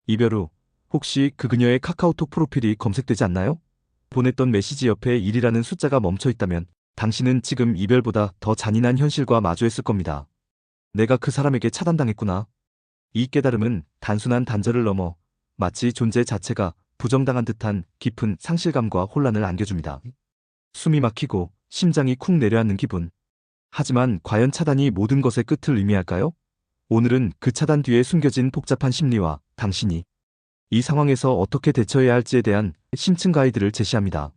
이별 후 혹시 그 그녀의 카카오톡 프로필이 검색되지 않나요? 보냈던 메시지 옆에 1이라는 숫자가 멈춰 있다면 당신은 지금 이별보다 더 잔인한 현실과 마주했을 겁니다. 내가 그 사람에게 차단당했구나. 이 깨달음은 단순한 단절을 넘어 마치 존재 자체가 부정당한 듯한 깊은 상실감과 혼란을 안겨줍니다. 숨이 막히고 심장이 쿵 내려앉는 기분. 하지만 과연 차단이 모든 것의 끝을 의미할까요? 오늘은 그 차단 뒤에 숨겨진 복잡한 심리와 당신이 이 상황에서 어떻게 대처해야 할지에 대한 심층 가이드를 제시합니다.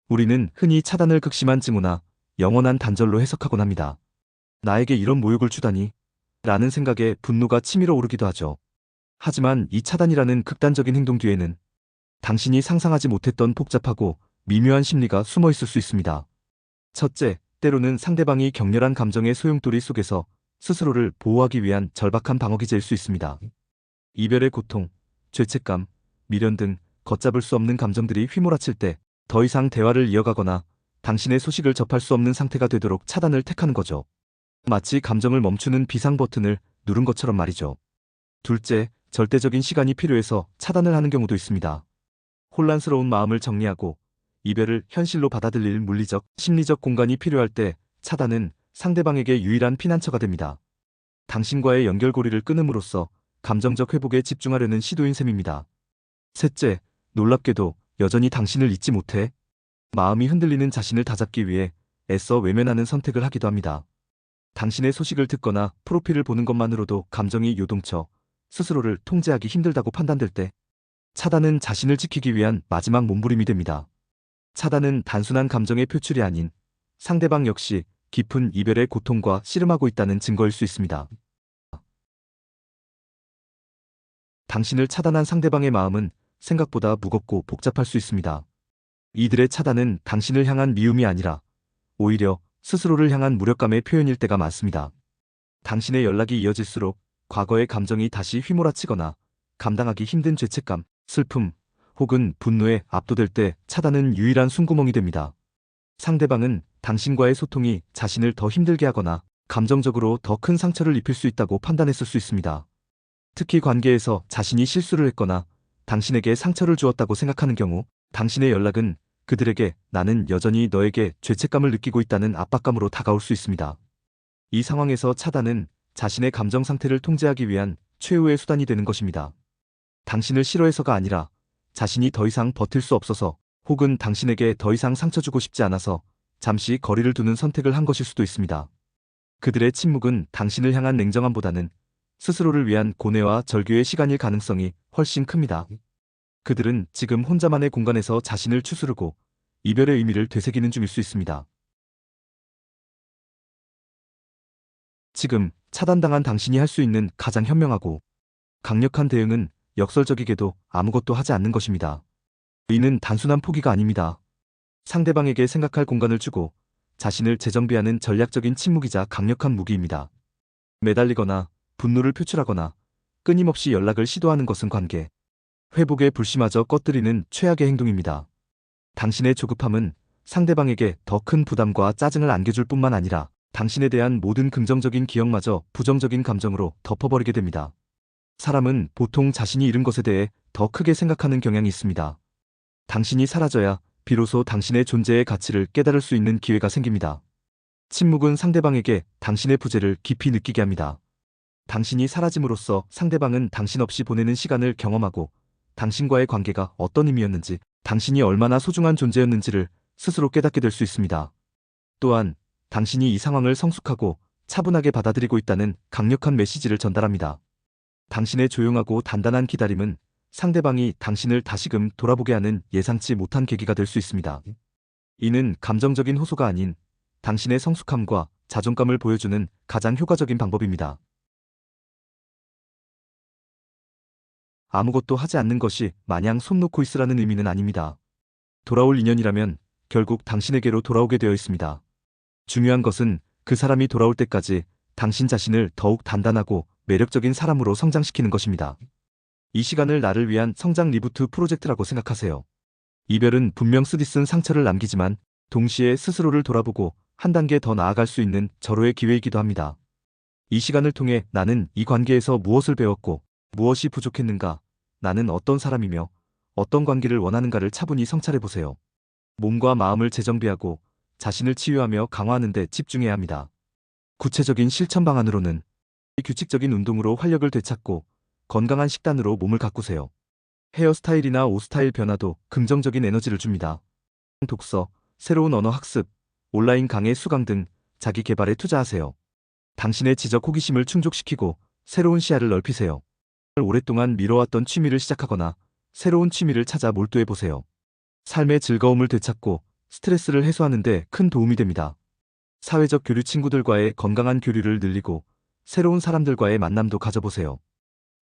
우리는 흔히 차단을 극심한 징후나 영원한 단절로 해석하곤 합니다. 나에게 이런 모욕을 주다니 라는 생각에 분노가 치밀어 오르기도 하죠. 하지만 이 차단이라는 극단적인 행동 뒤에는 당신이 상상하지 못했던 복잡하고 미묘한 심리가 숨어 있을 수 있습니다. 첫째, 때로는 상대방이 격렬한 감정의 소용돌이 속에서 스스로를 보호하기 위한 절박한 방어기제일 수 있습니다. 이별의 고통, 죄책감, 미련 등 걷잡을 수 없는 감정들이 휘몰아칠 때 더 이상 대화를 이어가거나 당신의 소식을 접할 수 없는 상태가 되도록 차단을 택하는 거죠. 마치 감정을 멈추는 비상 버튼을 누른 것처럼 말이죠. 둘째, 절대적인 시간이 필요해서 차단을 하는 경우도 있습니다. 혼란스러운 마음을 정리하고 이별을 현실로 받아들일 물리적, 심리적 공간이 필요할 때 차단은 상대방에게 유일한 피난처가 됩니다. 당신과의 연결고리를 끊음으로써 감정적 회복에 집중하려는 시도인 셈입니다. 셋째, 놀랍게도 여전히 당신을 잊지 못해 마음이 흔들리는 자신을 다잡기 위해 애써 외면하는 선택을 하기도 합니다. 당신의 소식을 듣거나 프로필을 보는 것만으로도 감정이 요동쳐 스스로를 통제하기 힘들다고 판단될 때 차단은 자신을 지키기 위한 마지막 몸부림이 됩니다. 차단은 단순한 감정의 표출이 아닌 상대방 역시 깊은 이별의 고통과 씨름하고 있다는 증거일 수 있습니다. 당신을 차단한 상대방의 마음은 생각보다 무겁고 복잡할 수 있습니다. 이들의 차단은 당신을 향한 미움이 아니라 오히려 스스로를 향한 무력감의 표현일 때가 많습니다. 당신의 연락이 이어질수록 과거의 감정이 다시 휘몰아치거나 감당하기 힘든 죄책감, 슬픔, 혹은 분노에 압도될 때 차단은 유일한 숨구멍이 됩니다. 상대방은 당신과의 소통이 자신을 더 힘들게 하거나 감정적으로 더 큰 상처를 입힐 수 있다고 판단했을 수 있습니다. 특히 관계에서 자신이 실수를 했거나 당신에게 상처를 주었다고 생각하는 경우 당신의 연락은 그들에게 나는 여전히 너에게 죄책감을 느끼고 있다는 압박감으로 다가올 수 있습니다. 이 상황에서 차단은 자신의 감정 상태를 통제하기 위한 최후의 수단이 되는 것입니다. 당신을 싫어해서가 아니라 자신이 더 이상 버틸 수 없어서 혹은 당신에게 더 이상 상처 주고 싶지 않아서 잠시 거리를 두는 선택을 한 것일 수도 있습니다. 그들의 침묵은 당신을 향한 냉정함보다는 스스로를 위한 고뇌와 절규의 시간일 가능성이 훨씬 큽니다. 그들은 지금 혼자만의 공간에서 자신을 추스르고 이별의 의미를 되새기는 중일 수 있습니다. 지금 차단당한 당신이 할 수 있는 가장 현명하고 강력한 대응은 역설적이게도 아무것도 하지 않는 것입니다. 이는 단순한 포기가 아닙니다. 상대방에게 생각할 공간을 주고 자신을 재정비하는 전략적인 침묵이자 강력한 무기입니다. 매달리거나 분노를 표출하거나 끊임없이 연락을 시도하는 것은 관계 회복의 불씨마저 꺼뜨리는 최악의 행동입니다. 당신의 조급함은 상대방에게 더 큰 부담과 짜증을 안겨줄 뿐만 아니라 당신에 대한 모든 긍정적인 기억마저 부정적인 감정으로 덮어버리게 됩니다. 사람은 보통 자신이 잃은 것에 대해 더 크게 생각하는 경향이 있습니다. 당신이 사라져야 비로소 당신의 존재의 가치를 깨달을 수 있는 기회가 생깁니다. 침묵은 상대방에게 당신의 부재를 깊이 느끼게 합니다. 당신이 사라짐으로써 상대방은 당신 없이 보내는 시간을 경험하고 당신과의 관계가 어떤 의미였는지, 당신이 얼마나 소중한 존재였는지를 스스로 깨닫게 될 수 있습니다. 또한 당신이 이 상황을 성숙하고 차분하게 받아들이고 있다는 강력한 메시지를 전달합니다. 당신의 조용하고 단단한 기다림은 상대방이 당신을 다시금 돌아보게 하는 예상치 못한 계기가 될 수 있습니다. 이는 감정적인 호소가 아닌 당신의 성숙함과 자존감을 보여주는 가장 효과적인 방법입니다. 아무것도 하지 않는 것이 마냥 손 놓고 있으라는 의미는 아닙니다. 돌아올 인연이라면 결국 당신에게로 돌아오게 되어 있습니다. 중요한 것은 그 사람이 돌아올 때까지 당신 자신을 더욱 단단하고 매력적인 사람으로 성장시키는 것입니다. 이 시간을 나를 위한 성장 리부트 프로젝트라고 생각하세요. 이별은 분명 쓰디쓴 상처를 남기지만 동시에 스스로를 돌아보고 한 단계 더 나아갈 수 있는 절호의 기회이기도 합니다. 이 시간을 통해 나는 이 관계에서 무엇을 배웠고 무엇이 부족했는가, 나는 어떤 사람이며 어떤 관계를 원하는가를 차분히 성찰해보세요. 몸과 마음을 재정비하고 자신을 치유하며 강화하는 데 집중해야 합니다. 구체적인 실천 방안으로는 규칙적인 운동으로 활력을 되찾고 건강한 식단으로 몸을 가꾸세요. 헤어스타일이나 옷 스타일 변화도 긍정적인 에너지를 줍니다. 독서, 새로운 언어 학습, 온라인 강의 수강 등 자기 개발에 투자하세요. 당신의 지적 호기심을 충족시키고 새로운 시야를 넓히세요. 오랫동안 미뤄왔던 취미를 시작하거나 새로운 취미를 찾아 몰두해보세요. 삶의 즐거움을 되찾고 스트레스를 해소하는 데 큰 도움이 됩니다. 사회적 교류 친구들과의 건강한 교류를 늘리고 새로운 사람들과의 만남도 가져보세요.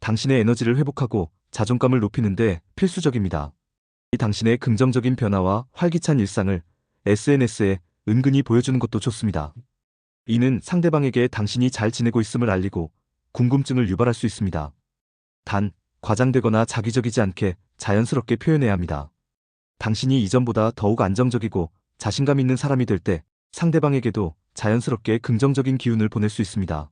당신의 에너지를 회복하고 자존감을 높이는 데 필수적입니다. 당신의 긍정적인 변화와 활기찬 일상을 SNS에 은근히 보여주는 것도 좋습니다. 이는 상대방에게 당신이 잘 지내고 있음을 알리고 궁금증을 유발할 수 있습니다. 단, 과장되거나 자기적이지 않게 자연스럽게 표현해야 합니다. 당신이 이전보다 더욱 안정적이고 자신감 있는 사람이 될 때 상대방에게도 자연스럽게 긍정적인 기운을 보낼 수 있습니다.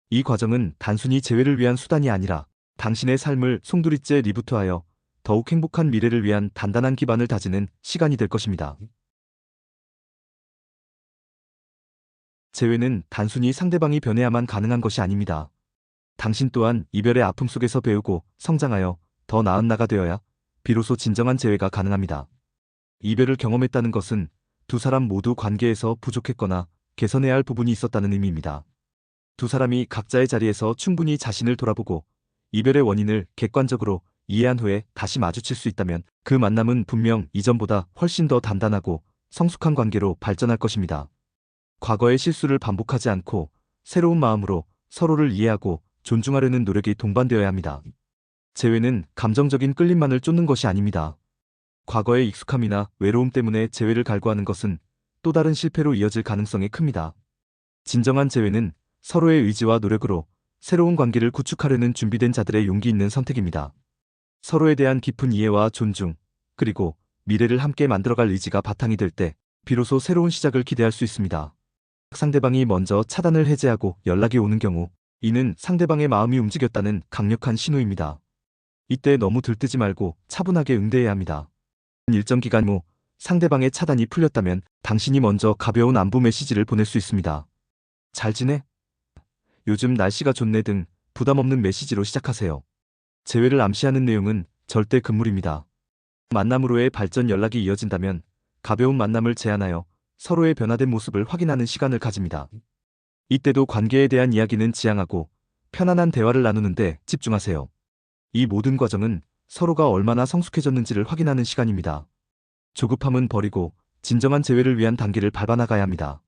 이 과정은 단순히 재회를 위한 수단이 아니라 당신의 삶을 송두리째 리부트하여 더욱 행복한 미래를 위한 단단한 기반을 다지는 시간이 될 것입니다. 재회는 단순히 상대방이 변해야만 가능한 것이 아닙니다. 당신 또한 이별의 아픔 속에서 배우고 성장하여 더 나은 나가 되어야 비로소 진정한 재회가 가능합니다. 이별을 경험했다는 것은 두 사람 모두 관계에서 부족했거나 개선해야 할 부분이 있었다는 의미입니다. 두 사람이 각자의 자리에서 충분히 자신을 돌아보고 이별의 원인을 객관적으로 이해한 후에 다시 마주칠 수 있다면 그 만남은 분명 이전보다 훨씬 더 단단하고 성숙한 관계로 발전할 것입니다. 과거의 실수를 반복하지 않고 새로운 마음으로 서로를 이해하고 존중하려는 노력이 동반되어야 합니다. 재회는 감정적인 끌림만을 쫓는 것이 아닙니다. 과거의 익숙함이나 외로움 때문에 재회를 갈구하는 것은 또 다른 실패로 이어질 가능성이 큽니다. 진정한 재회는 서로의 의지와 노력으로 새로운 관계를 구축하려는 준비된 자들의 용기 있는 선택입니다. 서로에 대한 깊은 이해와 존중, 그리고 미래를 함께 만들어갈 의지가 바탕이 될 때 비로소 새로운 시작을 기대할 수 있습니다. 상대방이 먼저 차단을 해제하고 연락이 오는 경우 이는 상대방의 마음이 움직였다는 강력한 신호입니다. 이때 너무 들뜨지 말고 차분하게 응대해야 합니다. 일정 기간 후 상대방의 차단이 풀렸다면 당신이 먼저 가벼운 안부 메시지를 보낼 수 있습니다. 잘 지내? 요즘 날씨가 좋네 등 부담 없는 메시지로 시작하세요. 재회를 암시하는 내용은 절대 금물입니다. 만남으로의 발전 연락이 이어진다면 가벼운 만남을 제안하여 서로의 변화된 모습을 확인하는 시간을 가집니다. 이때도 관계에 대한 이야기는 지양하고 편안한 대화를 나누는 데 집중하세요. 이 모든 과정은 서로가 얼마나 성숙해졌는지를 확인하는 시간입니다. 조급함은 버리고 진정한 재회를 위한 단계를 밟아나가야 합니다.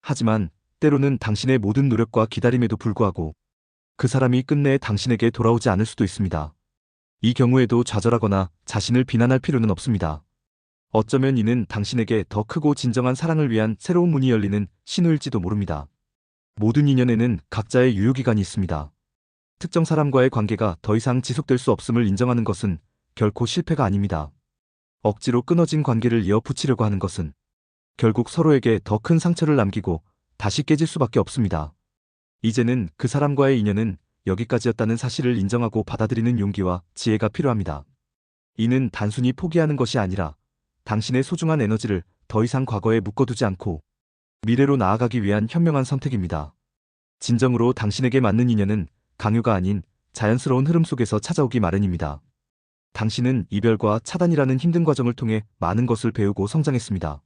하지만 때로는 당신의 모든 노력과 기다림에도 불구하고 그 사람이 끝내 당신에게 돌아오지 않을 수도 있습니다. 이 경우에도 좌절하거나 자신을 비난할 필요는 없습니다. 어쩌면 이는 당신에게 더 크고 진정한 사랑을 위한 새로운 문이 열리는 신호일지도 모릅니다. 모든 인연에는 각자의 유효기간이 있습니다. 특정 사람과의 관계가 더 이상 지속될 수 없음을 인정하는 것은 결코 실패가 아닙니다. 억지로 끊어진 관계를 이어붙이려고 하는 것은 결국 서로에게 더 큰 상처를 남기고 다시 깨질 수밖에 없습니다. 이제는 그 사람과의 인연은 여기까지였다는 사실을 인정하고 받아들이는 용기와 지혜가 필요합니다. 이는 단순히 포기하는 것이 아니라 당신의 소중한 에너지를 더 이상 과거에 묶어두지 않고 미래로 나아가기 위한 현명한 선택입니다. 진정으로 당신에게 맞는 인연은 강요가 아닌 자연스러운 흐름 속에서 찾아오기 마련입니다. 당신은 이별과 차단이라는 힘든 과정을 통해 많은 것을 배우고 성장했습니다.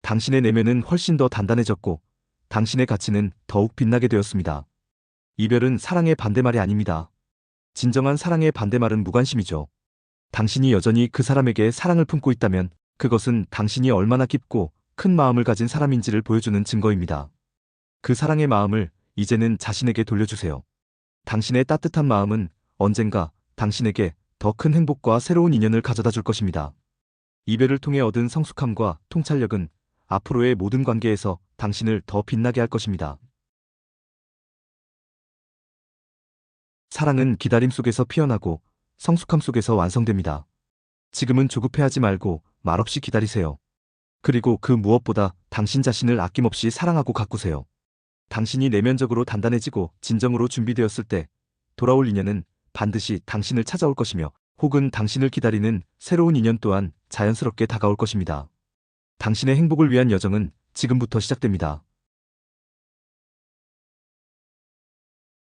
당신의 내면은 훨씬 더 단단해졌고 당신의 가치는 더욱 빛나게 되었습니다. 이별은 사랑의 반대말이 아닙니다. 진정한 사랑의 반대말은 무관심이죠. 당신이 여전히 그 사람에게 사랑을 품고 있다면 그것은 당신이 얼마나 깊고 큰 마음을 가진 사람인지를 보여주는 증거입니다. 그 사랑의 마음을 이제는 자신에게 돌려주세요. 당신의 따뜻한 마음은 언젠가 당신에게 더 큰 행복과 새로운 인연을 가져다 줄 것입니다. 이별을 통해 얻은 성숙함과 통찰력은 앞으로의 모든 관계에서 당신을 더 빛나게 할 것입니다. 사랑은 기다림 속에서 피어나고 성숙함 속에서 완성됩니다. 지금은 조급해하지 말고 말없이 기다리세요. 그리고 그 무엇보다 당신 자신을 아낌없이 사랑하고 가꾸세요. 당신이 내면적으로 단단해지고 진정으로 준비되었을 때 돌아올 인연은 반드시 당신을 찾아올 것이며 혹은 당신을 기다리는 새로운 인연 또한 자연스럽게 다가올 것입니다. 당신의 행복을 위한 여정은 지금부터 시작됩니다.